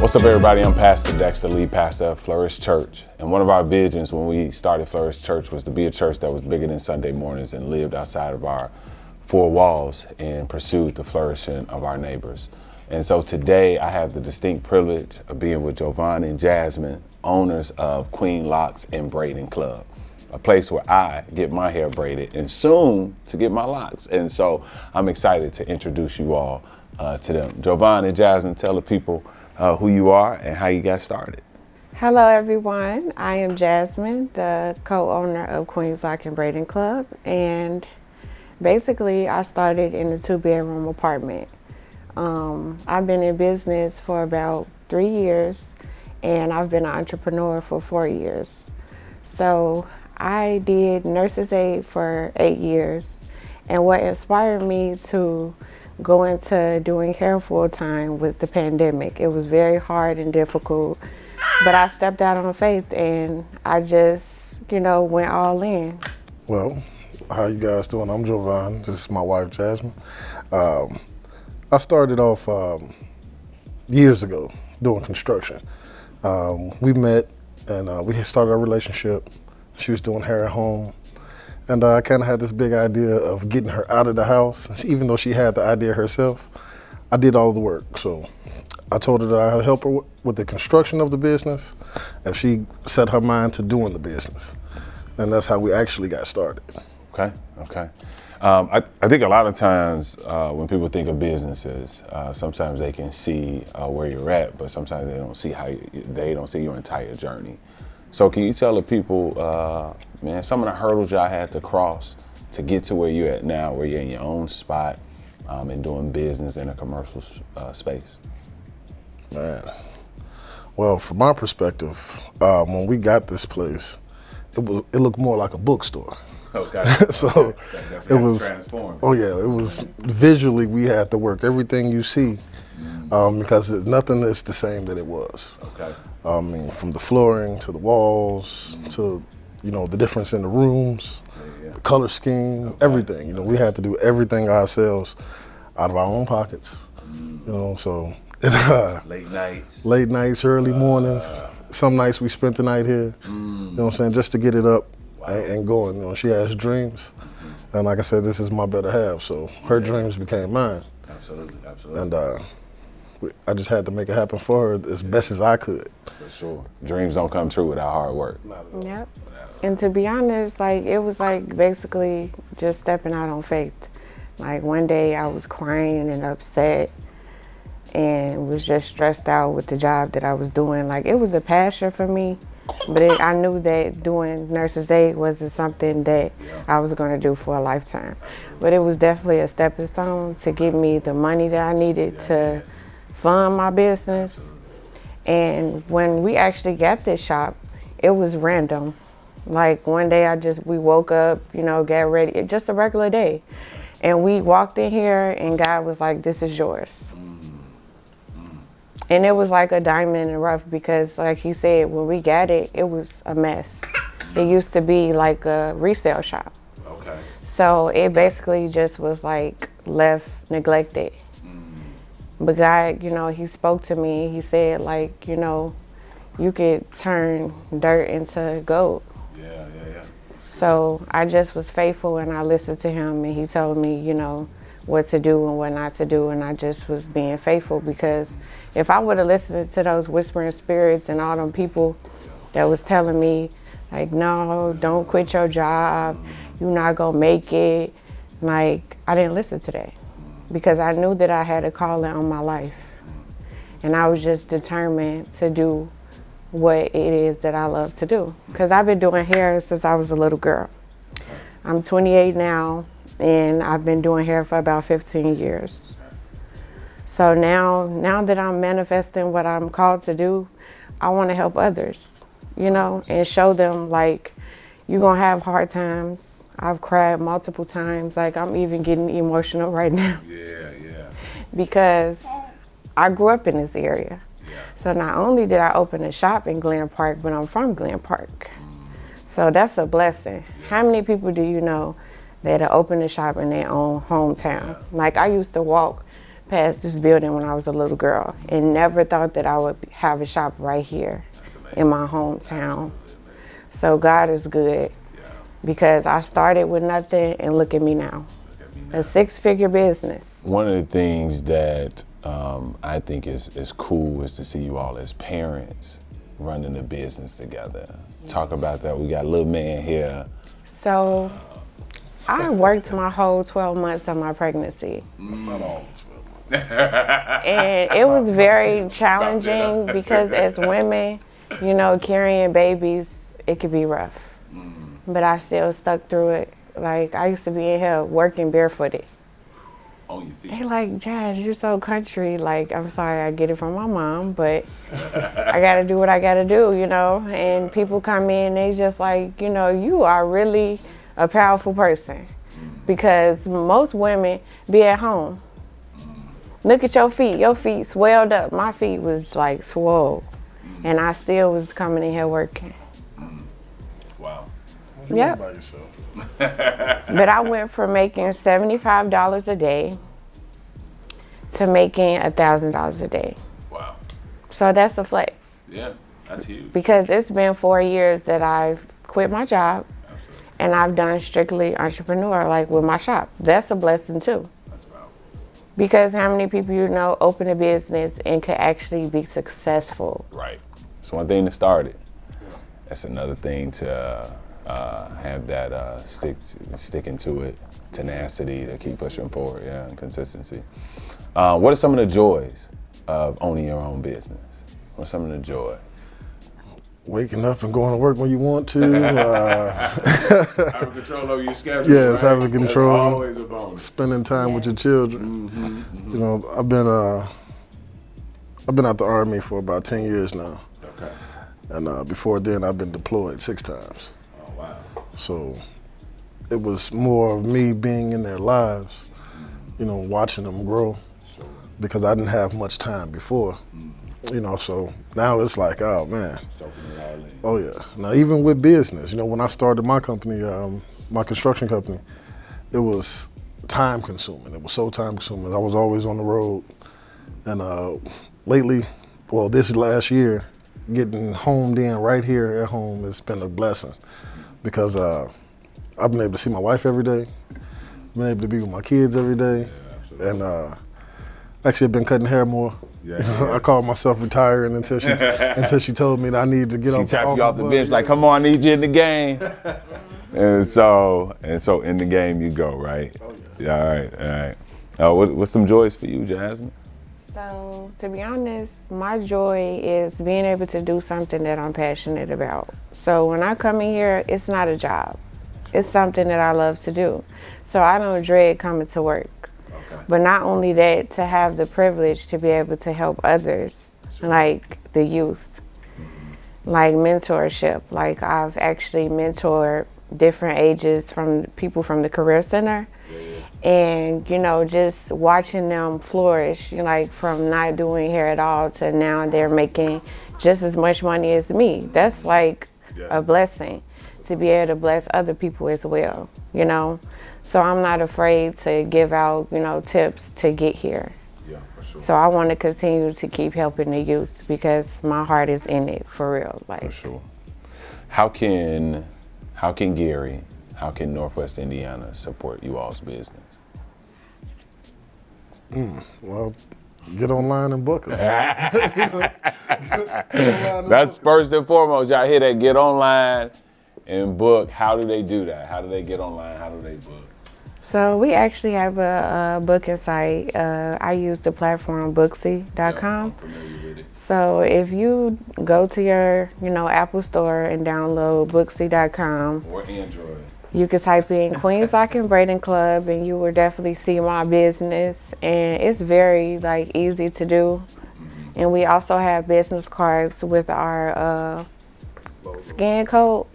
What's up, everybody? I'm Pastor Dexter, lead pastor of Flourish Church. And one of our visions when we started Flourish Church was to be a church that was bigger than Sunday mornings and lived outside of our four walls and pursued the flourishing of our neighbors. And so today I have the distinct privilege of being with Jovan and Jasmine, owners of Queenz Loc Braiding Club, a place where I get my hair braided and soon to get my locks. And so I'm excited to introduce you all to them. Jovan and Jasmine, tell the people who you are and how you got started. Hello everyone, I am Jasmine, the co-owner of Queenz Loc Braiding Club, and basically I started in a 2-bedroom apartment. I've been in business for about 3 years and I've been an entrepreneur for 4 years. So I did nurse's aid for 8 years, and what inspired me to go into doing hair full time was the pandemic. It was very hard and difficult, but I stepped out on faith and I just, went all in. Well, how you guys doing? I'm Jovan. This is my wife, Jasmine. I started off years ago doing construction. We met and we had started a relationship. She was doing hair at home. And I kind of had this big idea of getting her out of the house. Even though she had the idea herself, I did all the work. So I told her that I'd help her with the construction of the business if she set her mind to doing the business. And that's how we actually got started. Okay. I think a lot of times when people think of businesses, sometimes they can see where you're at, but sometimes they don't see your entire journey. So can you tell the people, man, some of the hurdles y'all had to cross to get to where you're at now, where you're in your own spot and doing business in a commercial space? Man, well, from my perspective, when we got this place, it looked more like a bookstore. Okay. So it was transformed. Oh yeah, it was visually we had to work everything you see because nothing is the same that it was. Okay. I mean, from the flooring to the walls to the difference in the rooms, the color scheme, everything. We had to do everything ourselves out of our own pockets. So late nights, early mornings. Some nights we spent the night here. You know what I'm saying, just to get it up. Wow. And going. She has dreams, and like I said, this is my better half. So her dreams became mine. Absolutely. And I just had to make it happen for her as best as I could. For sure. Dreams don't come true without hard work. Yep. And to be honest, it was basically just stepping out on faith. One day I was crying and upset and was just stressed out with the job that I was doing. It was a passion for me, but I knew that doing nurse's aid wasn't something that I was going to do for a lifetime. But it was definitely a stepping stone to give me the money that I needed to fund my business. And when we actually got this shop, it was random. One day we woke up, got ready, just a regular day. And we walked in here and God was like, this is yours. And it was like a diamond in the rough because like he said, when we got it, it was a mess. It used to be like a resale shop. Okay. So it basically just was left neglected. But God, he spoke to me. He said, you could turn dirt into gold. Yeah. So I just was faithful and I listened to him and he told me, what to do and what not to do. And I just was being faithful because if I would have listened to those whispering spirits and all them people that was telling me, no, don't quit your job. You're not going to make it. I didn't listen to that. Because I knew that I had a calling on my life. And I was just determined to do what it is that I love to do. Because I've been doing hair since I was a little girl. I'm 28 now, and I've been doing hair for about 15 years. So now that I'm manifesting what I'm called to do, I want to help others, and show them you're going to have hard times. I've cried multiple times. I'm even getting emotional right now. Yeah. Because I grew up in this area. Yeah. So not only did I open a shop in Glen Park, but I'm from Glen Park. So that's a blessing. Yeah. How many people do you know that open a shop in their own hometown? I used to walk past this building when I was a little girl and never thought that I would have a shop right here in my hometown. So God is good because I started with nothing and look at me now. A 6-figure business. One of the things that I think is cool is to see you all as parents running the business together. Talk about that. We got a little man here. So I worked my whole 12 months of my pregnancy. Not all 12 months. And it was very challenging because as women, you know, carrying babies, it could be rough. But I still stuck through it. Like, I used to be in here working barefooted. On your feet. They like, Jazz, you're so country. Like, I'm sorry, I get it from my mom, but I gotta do what I gotta do, you know? And people come in, they just like, you know, you are really a powerful person. Because most women be at home. Look at your feet swelled up. My feet was like swole. And I still was coming in here working. Wow. Yep. By yourself. But I went from making $75 a day to making $1,000 a day. Wow. So that's a flex. Yeah, that's huge. Because it's been 4 years that I've quit my job. Absolutely. And I've done strictly entrepreneur, like with my shop. That's a blessing too. That's powerful. Because how many people you know open a business and could actually be successful? Right. It's one thing to start it. That's another thing to have that sticking to it, tenacity to keep pushing forward, yeah, and consistency. What are some of the joys of owning your own business? What are some of the joys? Waking up and going to work when you want to. Having control over your schedule. Yes, right? having control. That's always a bonus. Spending time with your children. You know, I've been out the Army for about 10 years now. Okay. And before then, I've been deployed 6 times. Oh, wow. So it was more of me being in their lives, you know, watching them grow, Sure. because I didn't have much time before. You know, so now it's like, oh man. Soaking it all in. Oh yeah. Now even with business, you know, when I started my company, my construction company, it was time consuming. It was so time consuming. I was always on the road. And lately, well, this last year, getting homed in right here at home has been a blessing, because I've been able to see my wife every day, been able to be with my kids every day, and actually I've been cutting hair more. Yeah. I called myself retiring until she told me that I needed to get She off. tapped you off the bench like, come on, I need you in the game. and so in the game you go, right? Oh, Yeah, all right. What's some joys for you, Jasmine? So, to be honest, my joy is being able to do something that I'm passionate about. So when I come in here, it's not a job. It's something that I love to do. So I don't dread coming to work. Okay. But not only that, to have the privilege to be able to help others, like the youth, like mentorship. Like I've actually mentored different ages from people from the Career Center. And, you know, just watching them flourish, you know, like from not doing hair at all to now they're making just as much money as me. That's like a blessing to be able to bless other people as well, you know. So I'm not afraid to give out, you know, tips to get here. Yeah, for sure. So I want to continue to keep helping the youth because my heart is in it for real. Like, For sure. How can Gary, how can Northwest Indiana support you all's business? Well, get online and book us. That's first and foremost. Y'all hear that? Get online and book. How do they do that? How do they get online? How do they book? so we actually have a booking site. I use the platform Booksy.com. I'm familiar with it. So if you go to your, you know, Apple Store and download Booksy.com, Or Android. you can type in Queenz Loc Braiding Club and you will definitely see my business. And it's very like easy to do. And we also have business cards with our scan code.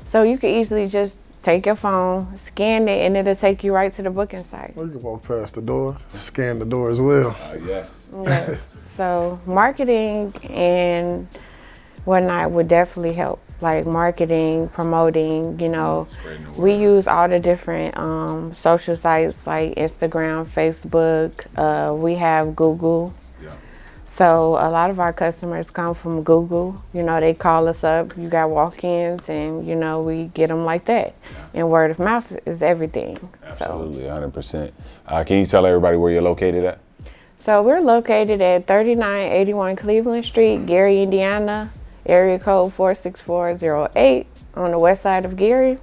So you can easily just take your phone, scan it, and it'll take you right to the booking site. Well, you can walk past the door, scan the door as well. Yes. Yes. So marketing and whatnot would definitely help. like marketing, promoting, you know. Spreading the word. We use all the different social sites like Instagram, Facebook. We have Google. Yeah. So a lot of our customers come from Google. You know, they call us up. You got walk-ins, and you know we get them like that. Yeah. And word of mouth is everything. Absolutely, 100%. Can you tell everybody where you're located at? So we're located at 3981 Cleveland Street, Gary, Indiana, area code 46408 on the west side of Gary.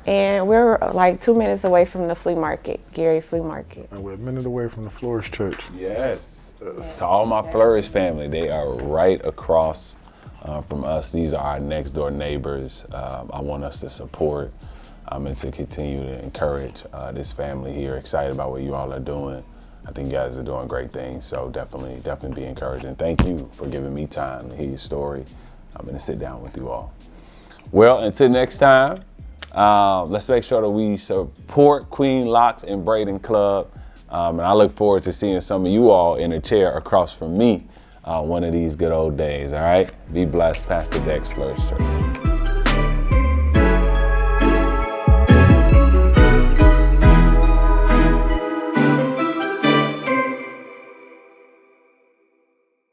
And we're like 2 minutes away from the flea market, Gary Flea Market. And we're a minute away from the Flourish Church. Yes. To all my Flourish family, they are right across from us. These are our next door neighbors. I want us to support and to continue to encourage this family here. Excited about what you all are doing. I think you guys are doing great things, so definitely be encouraged. And thank you for giving me time to hear your story. I'm going to sit down with you all. Well, until next time, let's make sure that we support Queenz Loc Braiding Club. And I look forward to seeing some of you all in a chair across from me one of these good old days, all right? Be blessed, Pastor Dex, Flourish Church.